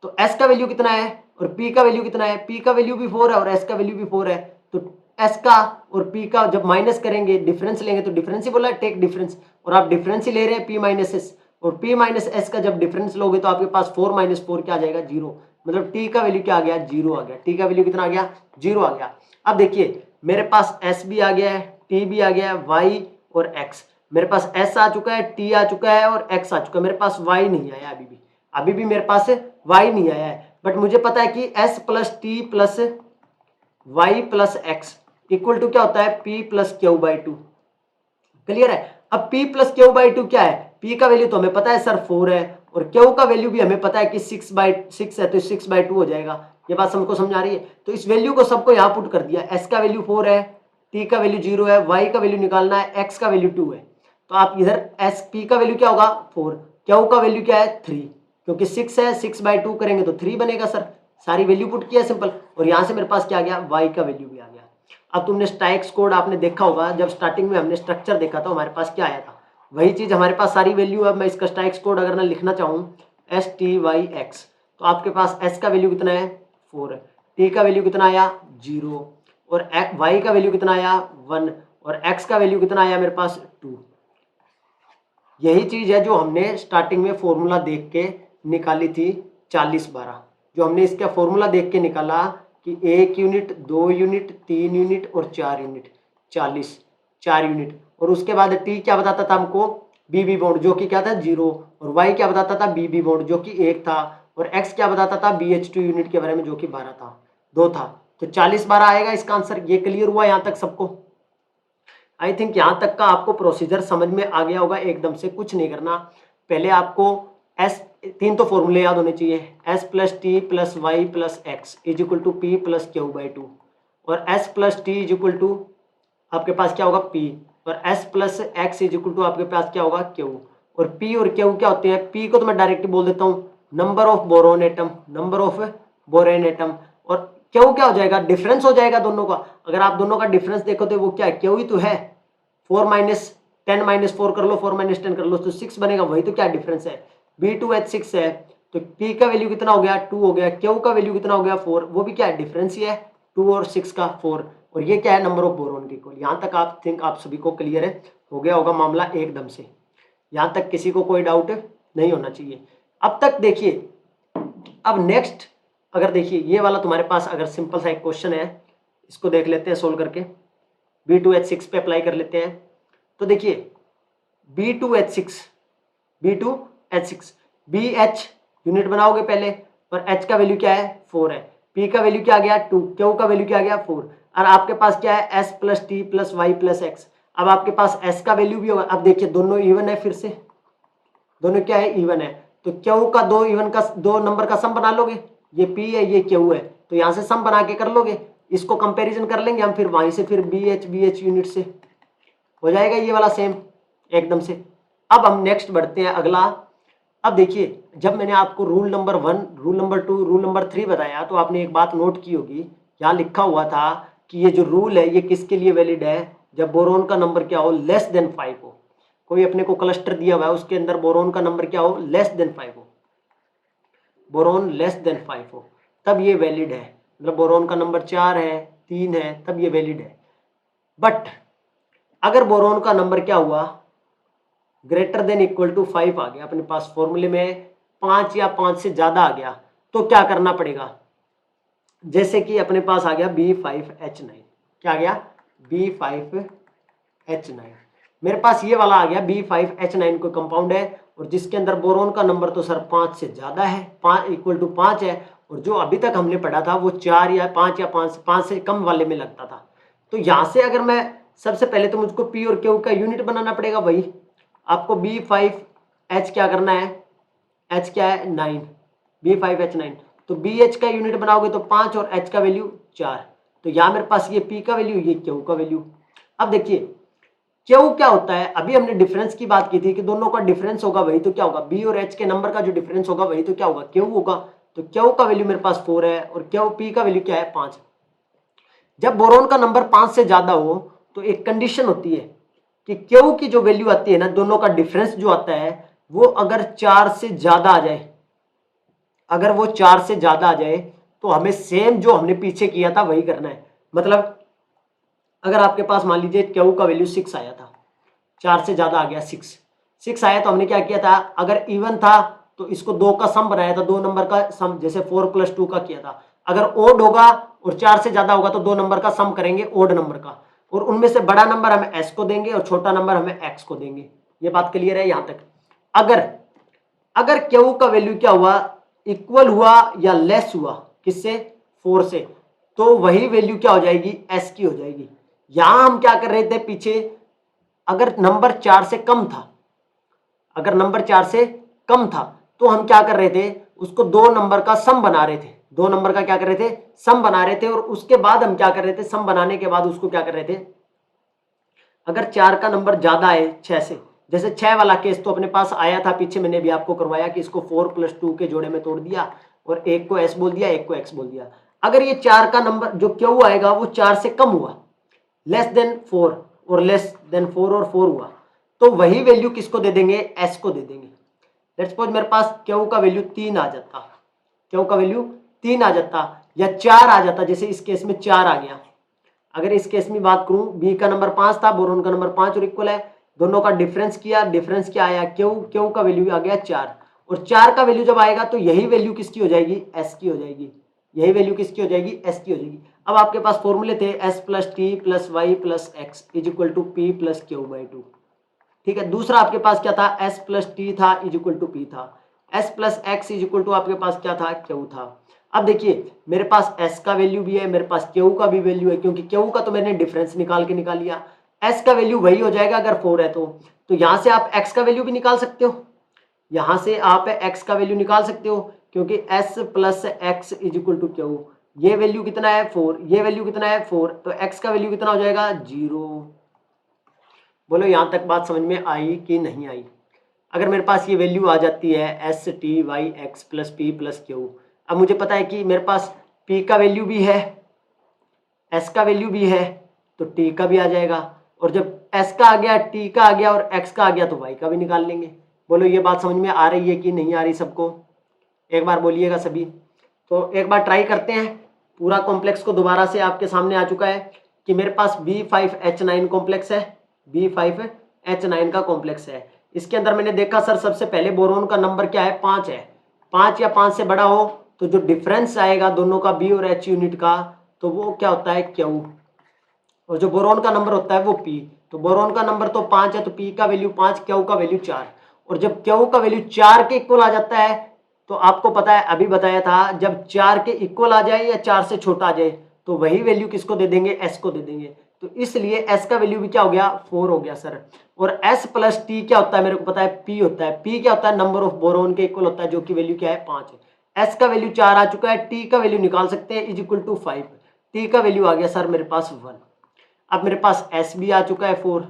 तो S का वैल्यू कितना है और P का वैल्यू कितना है, P का वैल्यू भी 4 है और S का वैल्यू भी 4 है, तो एस का और पी का जब माइनस करेंगे, डिफरेंस लेंगे तो डिफरेंस ही बोला, टेक डिफरेंस, और आप डिफरेंस ही ले रहे हैं पी माइनस एस, और पी माइनस एस का जब डिफरेंस लोगे तो आपके पास 4 माइनस 4 क्या आ जाएगा, 0, मतलब टी का वैल्यू क्या आ गया, 0 आ गया। टी का वैल्यू कितना आ गया, 0 आ गया। अब देखिए मेरे पास एस भी आ गया है, टी भी आ गया है, वाई और एक्स, मेरे पास एस आ चुका है, टी आ चुका है और एक्स आ चुका है, मेरे पास वाई नहीं आया अभी भी मेरे पास वाई नहीं आया है, बट मुझे पता है कि S plus T plus Y plus X equal to क्या होता है, P plus Q by 2। Clear है। अब P प्लस क्यू बाई 2 क्या है, P का वैल्यू तो हमें पता है सर 4 है, और Q का वैल्यू भी हमें पता है कि 6/6 है, तो 6/2 हो जाएगा। ये बात हमको समझ आ रही है। तो इस वैल्यू को सबको यहाँ पुट कर दिया, S का वैल्यू 4 है, T का वैल्यू 0 है, Y का वैल्यू निकालना है, X का वैल्यू 2 है। तो आप इधर P का वैल्यू क्या होगा 4, Q का वैल्यू क्या है 3, क्योंकि 6 है, 6/2 करेंगे तो 3 बनेगा सर। सारी वैल्यू पुट किया सिंपल, और यहाँ से मेरे पास क्या आ गया, Y का वैल्यू भी आ गया। अब तुमने स्टाइक्स कोड आपने देखा होगा, जब स्टार्टिंग में हमने स्ट्रक्चर देखा था हमारे पास क्या आया था, वही चीज हमारे पास सारी वैल्यू। अब मैं इसका स्टाइक्स कोड अगर मैं लिखना चाहूँ STYX, तो आपके पास S का वैल्यू कितना है 4, T का वैल्यू कितना आया 0, और Y का वैल्यू कितना आया 1, और X का वैल्यू कितना आया मेरे पास 2। यही चीज है जो हमने स्टार्टिंग में फॉर्मूला देख के निकाली थी 40/12, जो हमने इसका फॉर्मूला देख के निकाला कि 1 यूनिट, 2 यूनिट, 3 यूनिट और 4 यूनिट, 40, 4 यूनिट। और उसके बाद टी क्या बताता था हमको, बीबी बॉन्ड, जो कि क्या था 0, और वाई क्या बताता था बीबी बॉन्ड, जो कि 1 था, और एक्स क्या बताता था BH2 यूनिट के बारे में, जो कि 12 था, 2 था। तो 40/12 आएगा इसका आंसर। ये क्लियर हुआ यहाँ तक सबको? आई थिंक यहाँ तक का आपको प्रोसीजर समझ में आ गया होगा। एकदम से कुछ नहीं करना, पहले आपको एस, 3 तो फॉर्मूले याद होने चाहिए, S plus T plus Y plus x is equal to P plus Q by 2, और S plus T is equal to आपके पास क्या होगा पी, और S plus x is equal to आपके पास क्या होगा क्यू। और पी और क्यू क्या होते हैं, पी को तो मैं डायरेक्टली बोल देता हूँ number of boron atom, number of borane atom, और क्यू क्या हो जाएगा, डिफरेंस हो जाएगा दोनों का। अगर आप दोनों का डिफरेंस देखो तो वो क्या है, क्यू ही तो है। 4 माइनस 10 माइनस 4 कर लो, 4 माइनस 10 कर लो तो 6 बनेगा, वही तो क्या डिफरेंस है। B2H6 है, तो P का वैल्यू कितना हो गया 2 हो गया, Q का वैल्यू कितना हो गया 4, वो भी क्या है डिफरेंस ही है, 2 और 6 का 4, और ये क्या है नंबर ऑफ बोरोन की इक्वल। यहाँ तक आप थिंक आप सभी को क्लियर है, हो गया होगा मामला एकदम से। यहाँ तक किसी को कोई डाउट नहीं होना चाहिए अब तक। देखिए अब नेक्स्ट, अगर देखिए ये वाला तुम्हारे पास अगर सिंपल सा एक क्वेश्चन है, इसको देख लेते हैं सोल्व करके, B2H6 पे अप्लाई कर लेते हैं। तो देखिए B2H6, BH यूनिट बनाओगे पहले, और H का वैल्यू क्या है 4 है, P का वैल्यू क्या आ गया 2, Q का वैल्यू क्या आ गया 4, और आपके पास क्या है S plus T plus Y plus X। अब आपके पास S का वैल्यू भी होगा। अब देखिए दोनों इवन है, फिर से दोनों क्या है इवन है, तो Q का 2 इवन का 2 नंबर का सम बना लोगे, ये P है ये Q है, तो यहाँ से सम बना के कर लोगे, इसको कंपैरिजन कर लेंगे हम, फिर वहीं से फिर BH यूनिट से हो जाएगा ये वाला सेम एकदम से। अब हम नेक्स्ट बढ़ते हैं अगला। अब देखिए जब मैंने आपको rule number 1, rule number 2, rule number 3 बताया, तो आपने एक बात नोट की होगी, यहाँ लिखा हुआ था कि ये जो रूल है ये किसके लिए वैलिड है, जब बोरोन का नंबर क्या हो लेस देन 5 हो। कोई अपने को क्लस्टर दिया हुआ है, उसके अंदर बोरोन का नंबर क्या हो लेस देन 5 हो, बोरोन लेस देन 5 हो, तब ये वैलिड है। मतलब बोरोन का नंबर 4 है, 3 है, तब ये वैलिड है। बट अगर बोरोन का नंबर क्या हुआ ग्रेटर देन इक्वल टू 5 आ गया अपने पास फॉर्मूले में, 5 या 5 से ज्यादा आ गया, तो क्या करना पड़ेगा। जैसे कि अपने पास आ गया B5H9, क्या आ गया B5H9, मेरे पास ये वाला आ गया B5H9 को कंपाउंड है, और जिसके अंदर बोरोन का नंबर तो सर 5 से ज्यादा है, 5 इक्वल टू 5 है, और जो अभी तक हमने पढ़ा था वो 4 या 5 या 5 से कम वाले में लगता था। तो यहां से अगर मैं सबसे पहले तो मुझको P और Q का यूनिट बनाना पड़ेगा, वही आपको B5H क्या करना है, H क्या है 9, B5H9, तो BH का यूनिट बनाओगे तो 5 और H का वैल्यू 4, तो यहाँ मेरे पास ये P का वैल्यू ये Q का वैल्यू। अब देखिए Q क्या होता है, अभी हमने डिफरेंस की बात की थी कि दोनों का डिफरेंस होगा वही तो क्या होगा, B और H के नंबर का जो डिफरेंस होगा वही तो क्या होगा Q होगा। तो Q का वैल्यू मेरे पास 4 है, और P का वैल्यू क्या है 5। जब बोरोन का नंबर 5 से ज्यादा हो तो एक कंडीशन होती है कि Q की जो वैल्यू आती है ना, दोनों का डिफरेंस जो आता है वो अगर 4 से ज्यादा आ जाए, अगर वो 4 से ज्यादा आ जाए तो हमें सेम जो हमने पीछे किया था वही करना है। मतलब अगर आपके पास मान लीजिए क्यू का वैल्यू 6 आया था, 4 से ज़्यादा आ गया, 6 आया, तो हमने क्या किया था, अगर इवन था तो इसको 2 का सम बनाया था, 2 नंबर का सम, जैसे 4 + 2 का किया था। अगर ओड होगा और 4 से ज़्यादा होगा तो 2 नंबर का सम करेंगे ओड नंबर का, और उनमें से बड़ा नंबर हम एस को देंगे और छोटा नंबर हमें एक्स को देंगे। ये बात क्लियर है यहाँ तक। अगर क्यू का वैल्यू क्या हुआ, इक्वल हुआ या लेस हुआ किससे, 4 से, तो वही वैल्यू क्या हो जाएगी, एस की हो जाएगी। यहां हम क्या कर रहे थे पीछे, अगर नंबर 4 से कम था, अगर नंबर 4 से कम था तो हम क्या कर रहे थे, उसको 2 नंबर का सम बना रहे थे, 2 नंबर का क्या कर रहे थे, सम बना रहे थे। और उसके बाद हम क्या कर रहे थे, सम बनाने के बाद उसको क्या कर रहे थे, अगर 4 का नंबर ज्यादा है 6 से, जैसे 6 वाला केस तो अपने पास आया था पीछे, मैंने भी आपको करवाया कि इसको 4 + 2 के जोड़े में तोड़ दिया और एक को एस बोल दिया, एक को एक्स बोल दिया। अगर ये 4 का नंबर जो क्यू आएगा वो 4 से कम हुआ, लेस देन 4 और लेस देन 4 और 4 हुआ, तो वही वैल्यू किसको दे देंगे, एस को दे देंगे। लेट्स सपोज मेरे पास क्यू का वैल्यू 3 आ जाता, क्यू का वैल्यू 3 आ जाता या 4 आ जाता, जैसे इस केस में 4 आ गया। अगर इस केस में बात करूं, बी का नंबर 5 था, बोरोन का नंबर 5 और इक्वल है, दोनों का डिफरेंस किया, डिफरेंस क्या आया, क्यू का वैल्यू आ गया 4, और 4 का वैल्यू जब आएगा तो यही वैल्यू किसकी हो जाएगी, एस की हो जाएगी। यही वैल्यू किसकी हो जाएगी, एस की हो जाएगी। अब आपके पास फॉर्मूले थे S + T + Y + X = P + Q. ठीक है, दूसरा आपके पास क्या था, एस + टी था = पी था, एस + एक्स आपके पास क्या था, क्यू था। अब देखिए मेरे पास s का वैल्यू भी है, मेरे पास q का भी वैल्यू है, क्योंकि q का तो मैंने डिफरेंस निकाल लिया। s का वैल्यू वही हो जाएगा अगर 4 है तो यहां से आप x का वैल्यू भी निकाल सकते हो, यहां से आप x का वैल्यू निकाल सकते हो, क्योंकि s + x = q। ये वैल्यू कितना है 4, ये वैल्यू कितना है 4, तो x का वैल्यू कितना हो जाएगा 0। बोलो यहां तक बात समझ में आई कि नहीं आई। अगर मेरे पास ये वैल्यू आ जाती है STYX + P + Q, अब मुझे पता है कि मेरे पास P का वैल्यू भी है, S का वैल्यू भी है, तो T का भी आ जाएगा, और जब S का आ गया, T का आ गया और X का आ गया तो Y का भी निकाल लेंगे। बोलो ये बात समझ में आ रही है कि नहीं आ रही सबको, एक बार बोलिएगा सभी। तो एक बार ट्राई करते हैं, पूरा कॉम्प्लेक्स को दोबारा से आपके सामने आ चुका है कि मेरे पास B5H9 कॉम्प्लेक्स है, B5H9 का कॉम्प्लेक्स है। इसके अंदर मैंने देखा सर सबसे पहले बोरोन का नंबर क्या है, 5 है, 5 या 5 से बड़ा हो तो जो डिफरेंस आएगा दोनों का B और H यूनिट का, तो वो क्या होता है Q, और जो बोरोन का नंबर होता है वो P। तो बोरोन का नंबर तो 5 है तो P का वैल्यू 5, Q का वैल्यू 4, और जब Q का वैल्यू 4 के इक्वल आ जाता है तो आपको पता है अभी बताया था, जब 4 के इक्वल आ जाए या 4 से छोटा आ जाए तो वही वैल्यू किसको दे देंगे, S को दे देंगे। तो इसलिए S का वैल्यू भी क्या हो गया 4 हो गया सर। और S + T क्या होता है मेरे को पता है, P होता है। P क्या होता है, नंबर ऑफ बोरोन के इक्वल होता है, जो कि वैल्यू क्या है 5 है। S का वैल्यू 4 आ चुका है, T का वैल्यू निकाल सकते हैं = 5, T का वैल्यू आ गया सर मेरे पास 1। अब मेरे पास S भी आ चुका है 4,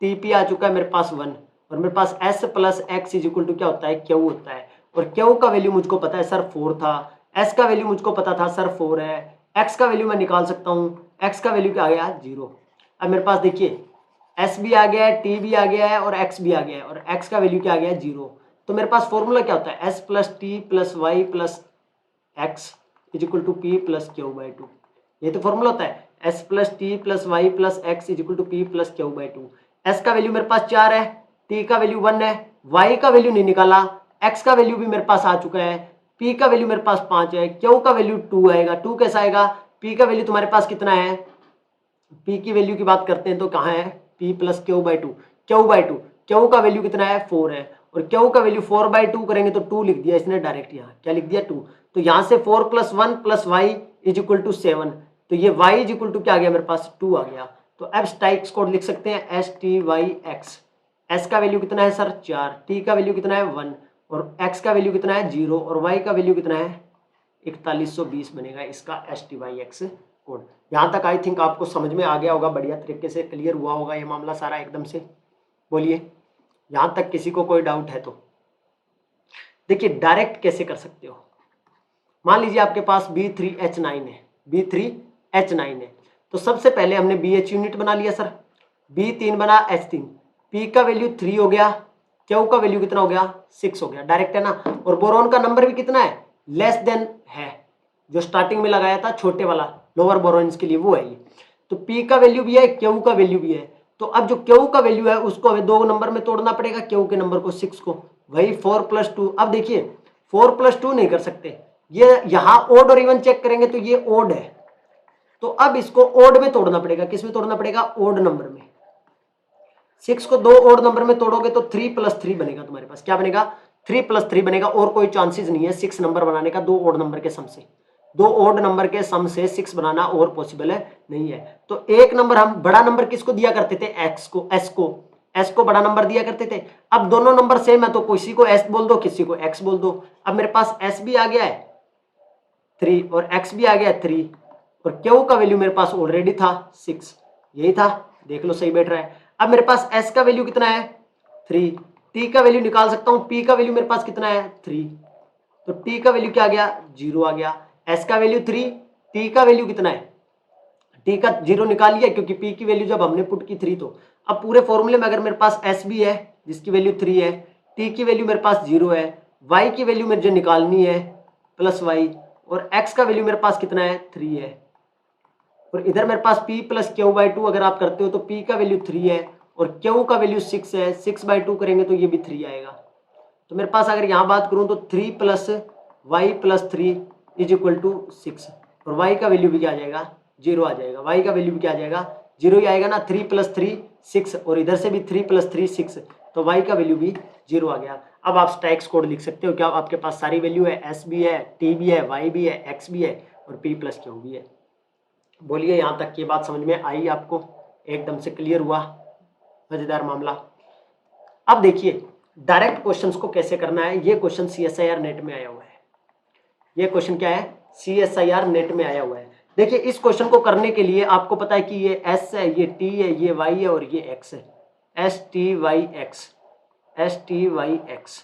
TP आ चुका है मेरे पास 1, और मेरे पास S + X क्या होता है, Q होता है, और Q का वैल्यू मुझको पता है सर 4 था, S का वैल्यू मुझको पता था सर 4 है, X का वैल्यू मैं निकाल सकता हूँ, X का वैल्यू क्या आ गया 0। अब मेरे पास देखिए S भी आ गया है, T भी आ गया है और X भी आ गया है, और X का वैल्यू क्या आ गया है 0। तो मेरे पास फॉर्मूला क्या होता है, S + T + Y + X = P + Q/2। ये तो फॉर्मूला होता है, S + T + Y + X = P + Q/2। S का वैल्यू मेरे पास 4 है, T का वैल्यू 1 है, Y का वैल्यू नहीं निकाला, X का वैल्यू भी मेरे पास आ चुका है, P का वैल्यू मेरे पास 5 है, Q का वैल्यू 2 आएगा। 2 कैसा आएगा, P का वैल्यू तुम्हारे पास कितना है, P की वैल्यू की बात करते हैं तो कहाँ है, P + Q/2, Q/2, Q का वैल्यू कितना है 4 है, और Q का वैल्यू 4/2 करेंगे तो 2 लिख दिया इसने डायरेक्ट, यहाँ क्या लिख दिया 2। तो यहाँ से 4 + 1 + Y = 7, तो ये Y = क्या आ गया मेरे पास 2 आ गया। तो अब स्टाइक्स कोड लिख सकते हैं STYX। S का वैल्यू कितना है सर 4, T का वैल्यू कितना है 1, और X का वैल्यू कितना है 0, और Y का वैल्यू कितना है 4120 बनेगा इसका STYX कोड। यहाँ तक आई थिंक आपको समझ में आ गया होगा, बढ़िया तरीके से क्लियर हुआ होगा ये मामला सारा एकदम से। बोलिए यहाँ तक किसी को कोई डाउट है तो। देखिए डायरेक्ट कैसे कर सकते हो, मान लीजिए आपके पास B3H9 है, B3H9 है, तो सबसे पहले हमने BH यूनिट बना लिया सर, B3 बना H3, P का वैल्यू 3 हो गया, Q का वैल्यू कितना हो गया 6 हो गया, डायरेक्ट है ना। और बोरोन का नंबर भी कितना है, लेस देन है, जो स्टार्टिंग में लगाया था छोटे वाला लोअर बोरोन्स के लिए वो है ये। तो P का वैल्यू भी है, Q का वैल्यू भी है। तो अब जो Q का वैल्यू है उसको हमें 2 नंबर में तोड़ना पड़ेगा, Q के नंबर को 6 को, वही 4 + 2। अब देखिए 4 + 2 नहीं कर सकते, ये यहाँ ओड और इवन चेक करेंगे तो ये ओड है, तो अब इसको ओड में तोड़ना पड़ेगा। किस में तोड़ना पड़ेगा? ओड नंबर में। 6 को 2 ओड नंबर में तोड़ोगे तो 3 + 3 बनेगा तुम्हारे पास। क्या बनेगा? 3 + 3 बनेगा, और कोई चांसेस नहीं है 6 नंबर बनाने का 2 ओड नंबर के सम से। 2 ओड नंबर के सम से 6 बनाना और पॉसिबल है नहीं है। तो एक नंबर, हम बड़ा नंबर किसको दिया करते थे? एक्स को, एस को बड़ा नंबर दिया करते थे। अब दोनों नंबर सेम है तो किसी को एस बोल दो, किसी को एक्स बोल दो। अब मेरे पास एस भी आ गया है 3 और एक्स भी आ गया है 3, और क्यू का वैल्यू मेरे पास ऑलरेडी था 6, यही था, देख लो सही बैठ रहा है। अब मेरे पास एस का वैल्यू कितना है? 3, टी का वैल्यू निकाल सकता हूं, पी का वैल्यू मेरे पास कितना है? 3, तो टी का वैल्यू क्या आ गया? 0 आ गया। एस का वैल्यू 3, टी का वैल्यू कितना है? टी का 0 निकाल लिया क्योंकि पी की वैल्यू जब हमने पुट की 3, तो अब पूरे फॉर्मूले में अगर मेरे पास एस भी है जिसकी वैल्यू 3 है, टी की वैल्यू मेरे पास 0 है, वाई की वैल्यू मुझे निकालनी है +y, और x का वैल्यू मेरे पास कितना है? 3 है, और इधर मेरे पास p + q/2 अगर आप करते हो तो p का वैल्यू 3 है और q का वैल्यू 6 है, 6/2 करेंगे तो ये भी 3 आएगा। तो मेरे पास अगर यहाँ बात करूँ तो 3 + y + 3 = 6, और y का वैल्यू भी क्या आ जाएगा? 0 आ जाएगा। y का वैल्यू भी क्या आ जाएगा? 0 ही आएगा ना। 3 + 3 6, और इधर से भी 3 + 3 6, तो y का वैल्यू भी 0 आ गया। अब आप स्टैक्स कोड लिख सकते हो, क्या आपके पास सारी वैल्यू है? s भी है, t भी है, y भी है, x भी है, और p + q भी है। बोलिए यहाँ तक की बात समझ में आई आपको? एकदम से क्लियर हुआ? मजेदार मामला। अब देखिए डायरेक्ट क्वेश्चंस को कैसे करना है। ये क्वेश्चन CSIR नेट में आया हुआ है। ये क्वेश्चन क्या है? CSIR नेट में आया हुआ है। देखिए इस क्वेश्चन को करने के लिए आपको पता है कि ये S है, ये T है, ये Y है और ये X है। STYX, STYX,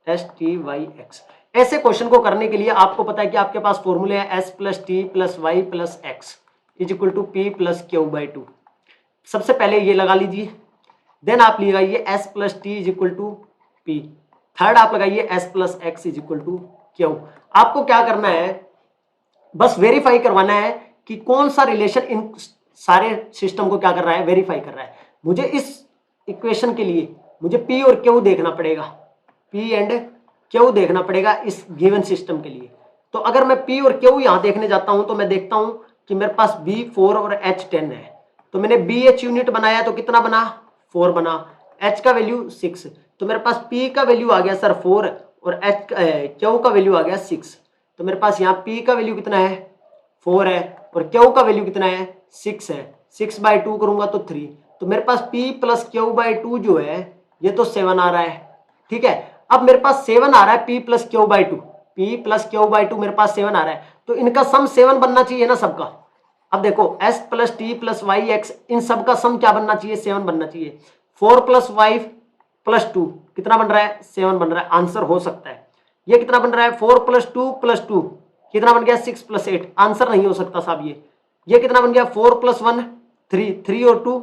STYX। ऐसे क्वेश्चन को करने के लिए आपको पता है कि आपके पास फॉर्मूले है S + T + Y + X = P + Q/2। सबसे पहले ये लगा लीजिए, देन आप लगाइए S + T = P, थर्ड आप लगाइए S + X = Q। आपको क्या करना है? बस वेरीफाई करवाना है कि कौन सा रिलेशन इन सारे सिस्टम को क्या कर रहा है? वेरीफाई कर रहा है। मुझे इस इक्वेशन के लिए मुझे P और Q देखना पड़ेगा, P एंड Q देखना पड़ेगा इस गिवन सिस्टम के लिए। तो अगर मैं P और Q यहां देखने जाता हूं तो मैं देखता हूं कि मेरे पास B4 और H10 है, तो मैंने BH यूनिट बनाया तो कितना बना? 4 बना। H का वैल्यू 6, तो मेरे पास P का वैल्यू आ गया सर 4 और Q का वैल्यू आ गया 6। तो मेरे पास यहाँ P का वैल्यू कितना है? 4 है, और Q का वैल्यू कितना है? 6 है। 6/2 करूंगा तो 3, तो मेरे पास P + Q/2 जो है ये तो 7 आ रहा है। ठीक है, अब मेरे पास 7 आ रहा है P + Q/2, P + Q/2 मेरे पास 7 आ रहा है, तो इनका सम 7 बनना चाहिए ना सबका। अब देखो S + T + YX इन सब का सम क्या बनना चाहिए? 7 बनना चाहिए। 4 + 5 + 2 कितना बन रहा है? 7 बन रहा है। आंसर हो सकता है। ये कितना बन रहा है? 4 + 2 + 2 कितना बन गया? 6 + 8। आंसर नहीं हो सकता साहब ये कितना बन गया? 4 + 1 3, 3 और 2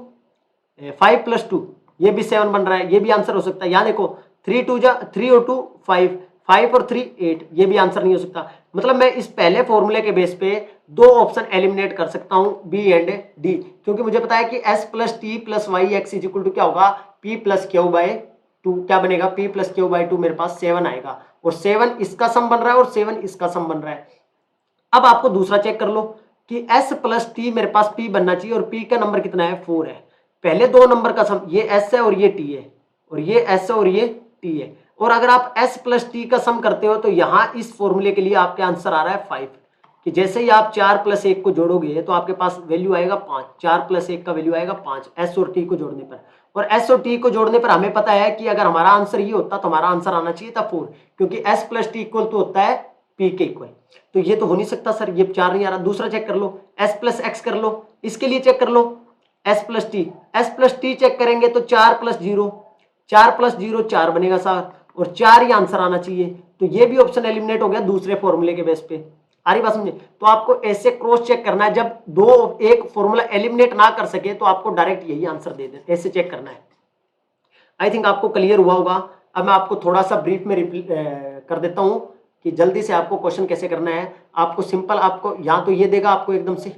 5 + 2 ये भी 7 बन रहा है, ये भी आंसर हो सकता है। यहाँ देखो 3 2 3 और 2 5, 5 और 3 8, ये भी आंसर नहीं हो सकता। मतलब मैं इस पहले फॉर्मूले के बेस पे 2 ऑप्शन एलिमिनेट कर सकता हूं, बी एंड डी, क्योंकि मुझे पता है कि S + T + YX = क्या होगा? P + Q/2। क्या बनेगा? P + Q/2 मेरे पास 7 आएगा, और 7 इसका सम बन रहा है और 7 इसका सम बन रहा है। अब आपको दूसरा चेक कर लो कि S + T मेरे पास P बनना चाहिए, और P का नंबर कितना है? 4 है। पहले दो नंबर का सम, ये S है और ये T है, और ये S है और ये T है, और अगर आप S + T का सम करते हो तो यहां इस फॉर्मूले के लिए आपके आंसर आ रहा है 5, कि जैसे ही आप 4 + 1 को जोड़ोगे तो आपके पास वैल्यू आएगा 5, 4 + 1 का वैल्यू आएगा 5 S और T को जोड़ने पर। और S और T को जोड़ने पर हमें पता है कि अगर हमारा आंसर ये होता तो हमारा आंसर आना चाहिए था 4, क्योंकि S + T इक्वल तो होता है P के इक्वल। तो ये तो हो नहीं सकता सर, ये 4 नहीं आ रहा। दूसरा चेक कर लो, S + X कर लो, इसके लिए चेक कर लो S + T, S + T check करेंगे तो 4 + 0, 4 + 0 4 बनेगा सर, और 4 ही आंसर आना चाहिए। तो ये भी ऑप्शन एलिमिनेट हो गया दूसरे फॉर्मूले के बेस पे। आ रही बात समझे? तो आपको ऐसे क्रॉस चेक करना है, जब एक फॉर्मूला एलिमिनेट ना कर सके तो आपको डायरेक्ट यही आंसर दे दे, ऐसे चेक करना है। आई थिंक आपको क्लियर हुआ होगा। अब मैं आपको थोड़ा सा ब्रीफ में कर देता हूं कि जल्दी से आपको क्वेश्चन कैसे करना है। आपको सिंपल, आपको यहाँ तो ये देगा आपको एकदम से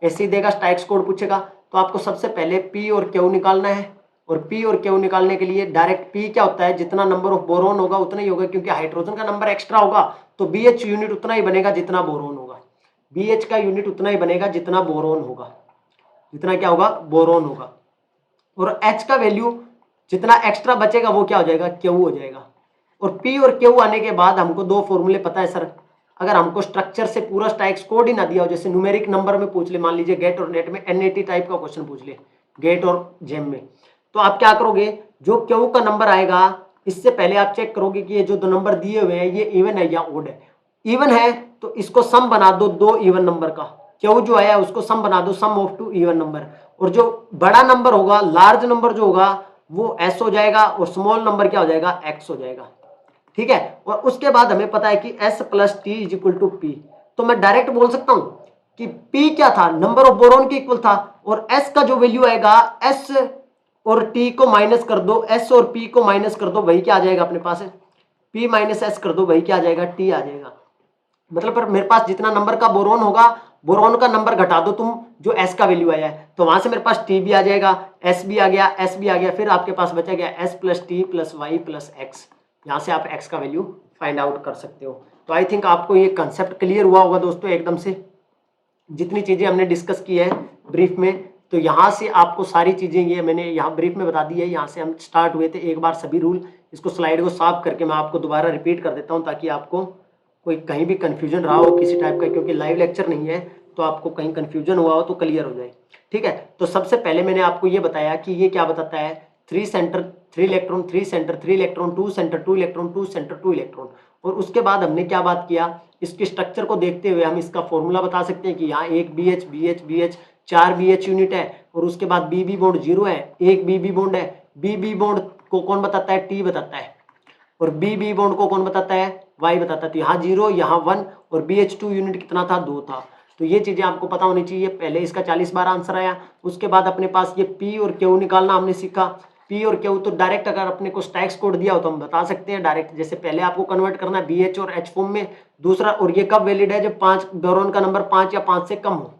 ऐसे ही देगा, स्टाइक्स कोड पूछेगा तो आपको सबसे पहले पी और क्यू निकालना है। और पी और क्यू निकालने के लिए डायरेक्ट पी क्या होता है, जितना नंबर ऑफ बोरोन होगा उतना ही होगा, क्योंकि हाइड्रोजन का नंबर एक्स्ट्रा होगा तो BH यूनिट उतना ही बनेगा जितना बोरोन होगा। BH का यूनिट उतना ही बनेगा जितना बोरोन होगा, जितना क्या होगा, बोरोन होगा। और H का वैल्यू जितना एक्स्ट्रा बचेगा वो क्या हो जाएगा, क्यू हो जाएगा। और पी और क्यू आने के बाद हमको दो फॉर्मूले पता है सर। अगर हमको स्ट्रक्चर से पूरा स्टाइक्स कोड ही ना दिया हो, जैसे न्यूमेरिक नंबर में पूछ ले, मान लीजिए गेट और नेट में NAT टाइप का क्वेश्चन पूछ ले गेट और जेम में, तो आप क्या करोगे, जो क्यू का नंबर आएगा इससे पहले आप चेक करोगे कि ये जो दो नंबर दिए हुए हैं ये इवन है या ओड है। इवन है तो इसको सम बना दो दो इवन नंबर का, क्यू जो आया उसको सम बना दो सम ऑफ टू इवन नंबर। और जो बड़ा नंबर होगा, लार्ज नंबर जो होगा वो एस हो जाएगा और स्मॉल नंबर क्या हो जाएगा, एक्स हो जाएगा। ठीक है। और उसके बाद हमें पता है कि S plus T is equal to P, तो मैं डायरेक्ट बोल सकता हूं कि P क्या था, नंबर ऑफ बोरोन के इक्वल था, और S का जो वैल्यू आएगा S और T को माइनस कर दो, S और P को माइनस कर दो, वही क्या आ जाएगा अपने पास, P माइनस S कर दो, वही क्या आ जाएगा, T आ जाएगा। मतलब पर मेरे पास जितना नंबर का बोरोन होगा, बोरोन का नंबर घटा दो तुम जो S का वैल्यू आया है, तो वहां से मेरे पास T भी आ जाएगा, S भी आ गया, S भी आ गया, फिर आपके पास बचा गया S plus T plus Y plus X. यहाँ से आप x का वैल्यू फाइंड आउट कर सकते हो। तो आई थिंक आपको ये कंसेप्ट क्लियर हुआ होगा दोस्तों एकदम से, जितनी चीज़ें हमने डिस्कस की है ब्रीफ में। तो यहाँ से आपको सारी चीज़ें ये मैंने यहाँ ब्रीफ में बता दी है। यहाँ से हम स्टार्ट हुए थे, एक बार सभी रूल, इसको स्लाइड को साफ करके मैं आपको दोबारा रिपीट कर देता हूँ ताकि आपको कोई कहीं भी कन्फ्यूजन रहा हो किसी टाइप का, क्योंकि लाइव लेक्चर नहीं है तो आपको कहीं कन्फ्यूजन हुआ हो तो क्लियर हो जाए। ठीक है। तो सबसे पहले मैंने आपको ये बताया कि ये क्या बताता है, 3 centre 3 electron, 3 centre 3 electron, 2 centre 2 electron, 2 centre 2 electron. और उसके बाद हमने क्या बात किया, इसके स्ट्रक्चर को देखते हुए हम इसका फॉर्मूला बता सकते हैं कि यहाँ एक BH BH BH 4 BH unit है, और उसके बाद BB बॉन्ड 0 है, एक BB बॉन्ड है। BB बॉन्ड को कौन बताता है, T बताता है, और BB बॉन्ड को कौन बताता है, Y बताता है। तो यहाँ 0 यहाँ 1, और BH2 यूनिट कितना था, 2 था। तो ये चीजें आपको पता होनी चाहिए। पहले इसका 40 बार आंसर आया। उसके बाद अपने पास ये P और Q निकालना हमने सीखा। P और Q तो डायरेक्ट अगर अपने को स्टैक्स कोड दिया हो तो हम बता सकते हैं डायरेक्ट, जैसे पहले आपको कन्वर्ट करना है BH और H फॉर्म में। दूसरा, और ये कब वैलिड है, जब 5 बोरोन का नंबर 5 या 5 से कम हो,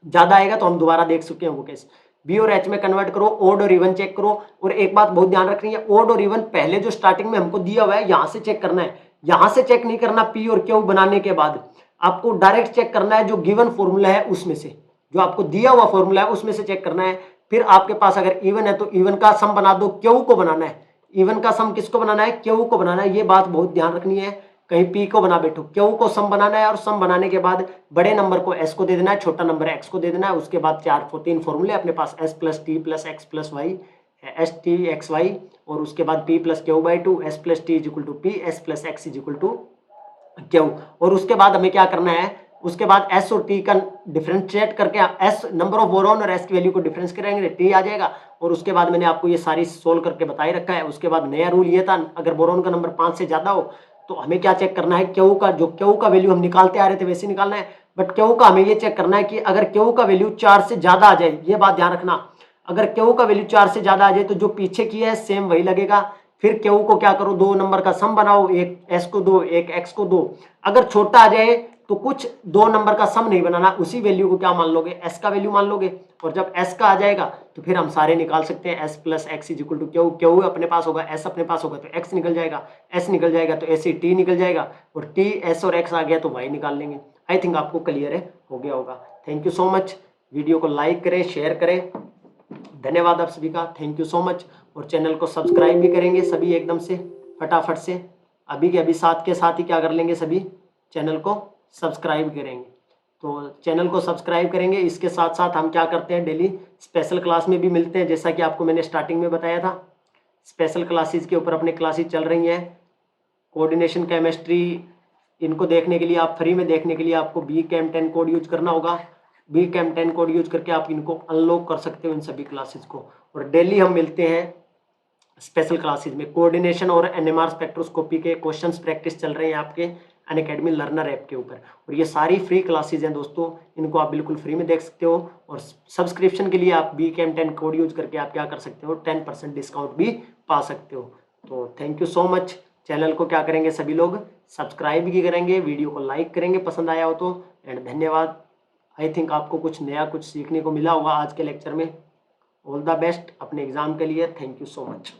ज्यादा आएगा तो हम दोबारा देख चुके हैं वो केस। बी और एच में कन्वर्ट करो, ओड और इवन चेक करो। और एक बात बहुत ध्यान रखनी है, ओड और इवन पहले जो स्टार्टिंग में हमको दिया हुआ है यहां से चेक करना है, यहां से चेक नहीं करना। पी और क्यू बनाने के बाद आपको डायरेक्ट चेक करना है जो गिवन फॉर्मूला है उसमें से, जो आपको दिया हुआ फॉर्मूला है उसमें से चेक करना है। फिर आपके पास अगर इवन है तो इवन का सम बना दो, क्यू को बनाना है। इवन का सम किसको बनाना है, क्यू को बनाना है। ये बात बहुत ध्यान रखनी है, कहीं पी को बना बैठो। क्यू को सम बनाना है, और सम बनाने के बाद बड़े नंबर को एस को दे देना है, छोटा नंबर एक्स को दे देना है। उसके बाद 3 फॉर्मूले अपने पास, s plus T plus x plus y, s t x y, और उसके बाद p plus Q by 2, s plus T is equal to p, s plus x is equal to q. और उसके बाद हमें क्या करना है, उसके बाद एस और टी का डिफरेंशिएट करके एस नंबर ऑफ बोरॉन और एस की वैल्यू को डिफरेंस करेंगे, टी आ जाएगा। और उसके बाद मैंने आपको ये सारी सोल्व करके बताई रखा है। उसके बाद नया रूल ये था, अगर बोरॉन का नंबर 5 से ज्यादा हो तो हमें क्या चेक करना है, क्यू का, जो क्यू का वैल्यू हम निकालते आ रहे थे वैसे निकालना है। बट क्यू का हमें ये चेक करना है कि अगर क्यू का वैल्यू 4 से ज्यादा आ जाए, ये बात ध्यान रखना, अगर क्यू का वैल्यू 4 से ज्यादा आ जाए तो जो पीछे की है सेम वही लगेगा। फिर क्यू को क्या करो, 2 नंबर का सम बनाओ, एक एस को दो एक एक्स को दो। अगर छोटा आ जाए तो कुछ 2 नंबर का सम नहीं बनाना, उसी वैल्यू को क्या मान लोगे, एस का वैल्यू मान लोगे। और जब एस का आ जाएगा तो फिर हम सारे निकाल सकते हैं, S plus x is equal to Q. Q अपने पास होगा, एस अपने पास होगा तो एक्स निकल जाएगा, एस निकल जाएगा तो ऐसे टी निकल जाएगा, और टी एस और एक्स आ गया तो वाई निकाल लेंगे। आई थिंक आपको क्लियर है, हो गया होगा। Thank you so much. Video को लाइक करें, शेयर करें। धन्यवाद आप सभी का, थैंक यू सो मच। और चैनल को सब्सक्राइब भी करेंगे सभी एकदम से फटाफट से, अभी के अभी साथ के साथ ही क्या कर लेंगे, सभी चैनल को सब्सक्राइब करेंगे। तो चैनल को सब्सक्राइब करेंगे, इसके साथ साथ हम क्या करते हैं, डेली स्पेशल क्लास में भी मिलते हैं, जैसा कि आपको मैंने स्टार्टिंग में बताया था। स्पेशल क्लासेस के ऊपर अपनी क्लासेस चल रही हैं, कोऑर्डिनेशन केमिस्ट्री, इनको देखने के लिए आप फ्री में देखने के लिए आपको BCAM10 कोड यूज करना होगा। BCAM10 कोड यूज करके आप इनको अनलॉक कर सकते हो, इन सभी क्लासेस को। और डेली हम मिलते हैं स्पेशल क्लासेस में। कोऑर्डिनेशन और NMR स्पेक्ट्रोस्कोपी के क्वेश्चंस प्रैक्टिस चल रहे हैं आपके अनअकैडमी लर्नर ऐप के ऊपर, और ये सारी फ्री क्लासेस हैं दोस्तों, इनको आप बिल्कुल फ्री में देख सकते हो। और सब्सक्रिप्शन के लिए आप BCAM10 कोड यूज करके आप क्या कर सकते हो, 10% डिस्काउंट भी पा सकते हो। तो thank you so much. Channel को क्या करेंगे सभी लोग, सब्सक्राइब भी करेंगे, वीडियो को लाइक करेंगे पसंद आया हो तो। एंड धन्यवाद। आई थिंक आपको कुछ नया कुछ सीखने को मिला होगा आज के लेक्चर में। ऑल द बेस्ट अपने एग्ज़ाम के लिए। Thank you so much.